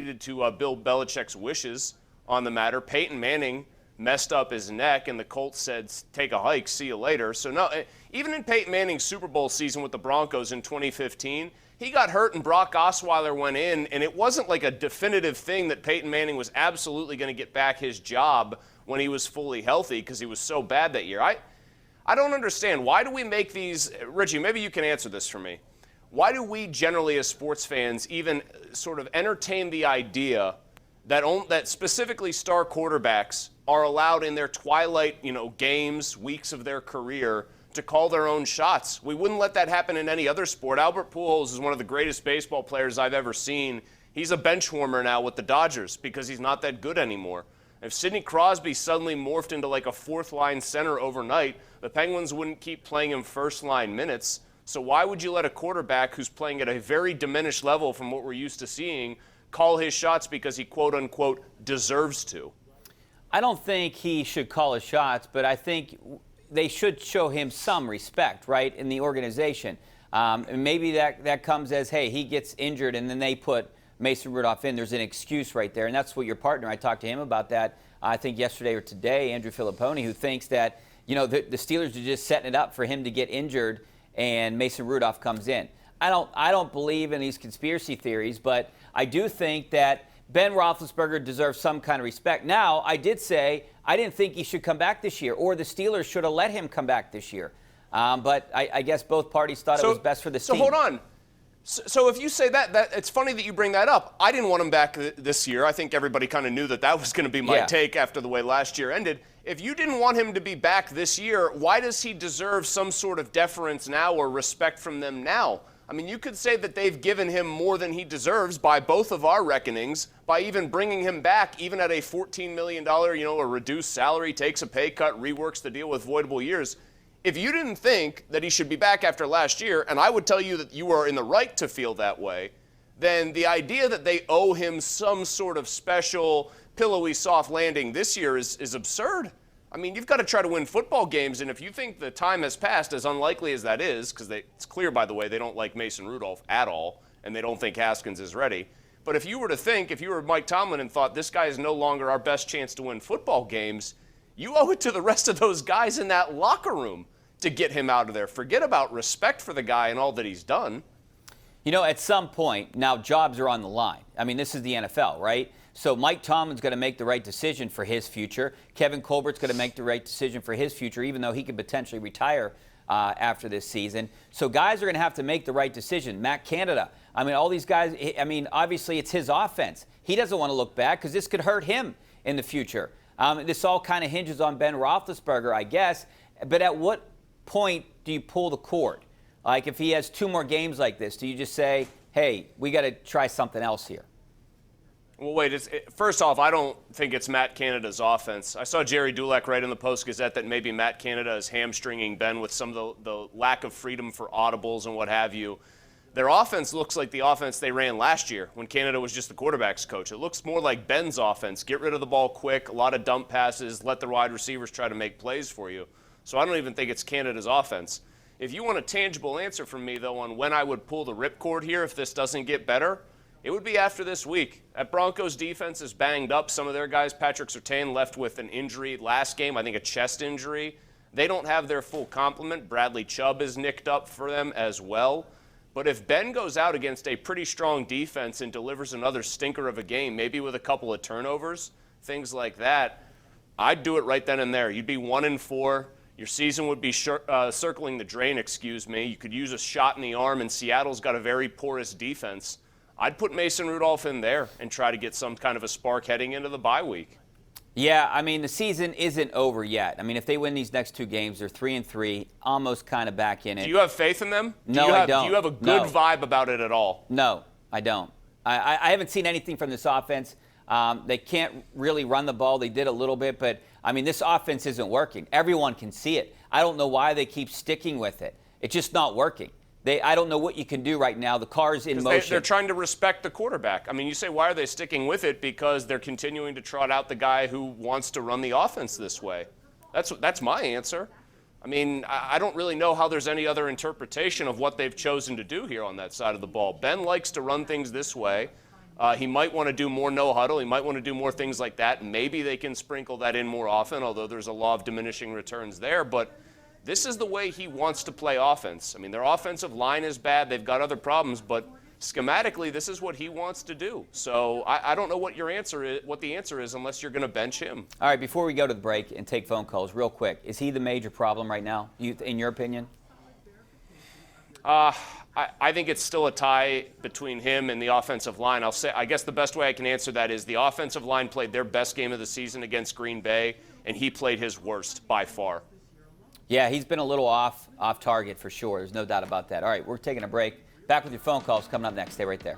to Bill Belichick's wishes on the matter. Peyton Manning messed up his neck, and the Colts said, take a hike, see you later. So no, even in Peyton Manning's Super Bowl season with the Broncos in 2015, he got hurt and Brock Osweiler went in, and it wasn't like a definitive thing that Peyton Manning was absolutely going to get back his job when he was fully healthy because he was so bad that year. I don't understand. Why do we make these – Richie, maybe you can answer this for me. Why do we generally as sports fans even sort of entertain the idea that specifically star quarterbacks are allowed in their twilight, games, weeks of their career to call their own shots? We wouldn't let that happen in any other sport. Albert Pujols is one of the greatest baseball players I've ever seen. He's a bench warmer now with the Dodgers because he's not that good anymore. If Sidney Crosby suddenly morphed into like a fourth-line center overnight, the Penguins wouldn't keep playing him first-line minutes. So why would you let a quarterback who's playing at a very diminished level from what we're used to seeing call his shots because he, quote-unquote, deserves to? I don't think he should call his shots, but I think they should show him some respect, right, in the organization. And maybe that comes as, hey, he gets injured, and then they put Mason Rudolph in. There's an excuse right there, and that's what your partner, I talked to him about that, I think yesterday or today, Andrew Filipponi, who thinks that, the Steelers are just setting it up for him to get injured and Mason Rudolph comes in. I don't believe in these conspiracy theories, but I do think that Ben Roethlisberger deserves some kind of respect. Now, I did say I didn't think he should come back this year, or the Steelers should have let him come back this year. But I guess both parties thought it was best for the team. So hold on. So if you say that, it's funny that you bring that up. I didn't want him back this year. I think everybody kind of knew that was going to be my take after the way last year ended. If you didn't want him to be back this year, why does he deserve some sort of deference now or respect from them now? I mean, you could say that they've given him more than he deserves by both of our reckonings, by even bringing him back, even at a $14 million, a reduced salary, takes a pay cut, reworks the deal with voidable years. If you didn't think that he should be back after last year, and I would tell you that you are in the right to feel that way, then the idea that they owe him some sort of special pillowy soft landing this year is absurd. I mean, you've got to try to win football games, and if you think the time has passed, as unlikely as that is, because it's clear, by the way, they don't like Mason Rudolph at all, and they don't think Haskins is ready. But if you were Mike Tomlin and thought this guy is no longer our best chance to win football games, you owe it to the rest of those guys in that locker room to get him out of there. Forget about respect for the guy and all that he's done. At some point, now jobs are on the line. I mean, this is the NFL, right? So Mike Tomlin's going to make the right decision for his future. Kevin Colbert's going to make the right decision for his future, even though he could potentially retire after this season. So guys are going to have to make the right decision. Matt Canada, all these guys, obviously it's his offense. He doesn't want to look back because this could hurt him in the future. This all kind of hinges on Ben Roethlisberger, I guess. But at what point do you pull the cord? Like if he has 2 more games like this, do you just say, hey, we got to try something else here? Well, wait. First off, I don't think it's Matt Canada's offense. I saw Jerry Dulac write in the Post-Gazette that maybe Matt Canada is hamstringing Ben with some of the lack of freedom for audibles and what have you. Their offense looks like the offense they ran last year when Canada was just the quarterback's coach. It looks more like Ben's offense. Get rid of the ball quick, a lot of dump passes, let the wide receivers try to make plays for you. So I don't even think it's Canada's offense. If you want a tangible answer from me, though, on when I would pull the ripcord here if this doesn't get better, it would be after this week. That Broncos defense is banged up. Some of their guys, Patrick Surtain, left with an injury last game, I think a chest injury. They don't have their full complement. Bradley Chubb is nicked up for them as well. But if Ben goes out against a pretty strong defense and delivers another stinker of a game, maybe with a couple of turnovers, things like that, I'd do it right then and there. You'd be 1-4. Your season would be circling the drain, You could use a shot in the arm, and Seattle's got a very porous defense. I'd put Mason Rudolph in there and try to get some kind of a spark heading into the bye week. Yeah, the season isn't over yet. If they win these next 2 games, they're 3-3, almost kind of back in it. Do you have faith in them? No, I don't. Do you have a good vibe about it at all? No, I don't. I haven't seen anything from this offense. They can't really run the ball. They did a little bit, but, this offense isn't working. Everyone can see it. I don't know why they keep sticking with it. It's just not working. I don't know what you can do right now. The car's in motion. They're trying to respect the quarterback. You say, why are they sticking with it? Because they're continuing to trot out the guy who wants to run the offense this way. That's my answer. I don't really know how there's any other interpretation of what they've chosen to do here on that side of the ball. Ben likes to run things this way. He might want to do more no huddle. He might want to do more things like that. Maybe they can sprinkle that in more often, although there's a law of diminishing returns there. But this is the way he wants to play offense. I mean, their offensive line is bad. They've got other problems, but schematically, this is what he wants to do. So I don't know what your answer is, what the answer is, unless you're going to bench him. All right, before we go to the break and take phone calls, real quick, is he the major problem right now, in your opinion? I think it's still a tie between him and the offensive line. I guess the best way I can answer that is the offensive line played their best game of the season against Green Bay, and he played his worst by far. Yeah, he's been a little off target for sure. There's no doubt about that. All right, we're taking a break. Back with your phone calls coming up next. Stay right there.